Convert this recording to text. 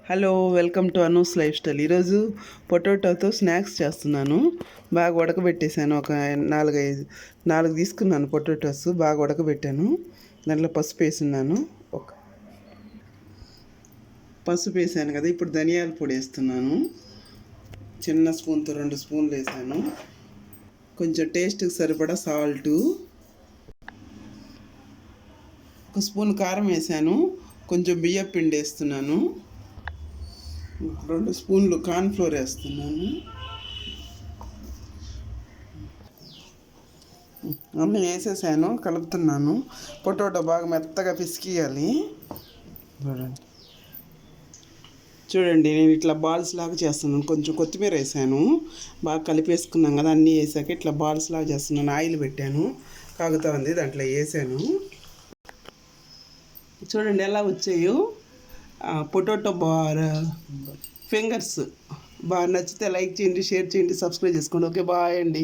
Hello, welcome to Anu's life style. ఈరోజు పొటాటోతో snacks చేస్తున్నాను. బాగా ఉడకబెట్టేసాను. ఒక నాలుగు తీసుకున్నాను పొటాటోస్. బాగా ఉడకబెట్టాను. దాంట్లో పసుపు వేసున్నాను. పసుపు వేసాను కదా, ఇప్పుడు ధనియాల పొడి వేస్తున్నాను. చిన్న స్పూన్తో 2 స్పూన్లు వేసాను. కొంచెం టేస్ట్కి సరిపడా సాల్టు, 1 స్పూన్ కారం వేసాను. కొంచెం బియ్యం పిండి వేస్తున్నాను. 2 స్పూన్లు కార్న్ఫ్లోర్ వేస్తున్నాను. అన్నీ వేసేసాను, కలుపుతున్నాను. పొటాటో బాగా మెత్తగా పిసికియాలి. చూడండి నేను ఇట్లా బాల్స్ లాగా చేస్తున్నాను. కొంచెం కొత్తిమీర వేసాను. బాగా కలిపేసుకున్నాం కదా, అన్నీ వేసాక ఇట్లా బాల్స్ లాగా చేస్తున్నాను. ఆయిల్ పెట్టాను, కాగుతా ఉంది, దాంట్లో వేసాను. చూడండి ఎలా వచ్చాయో పొటాటో ఫింగర్స్. బాగా నచ్చితే లైక్ చేయండి, షేర్ చేయండి, సబ్స్క్రైబ్ చేసుకోండి. ఓకే, బాయ్ అండి.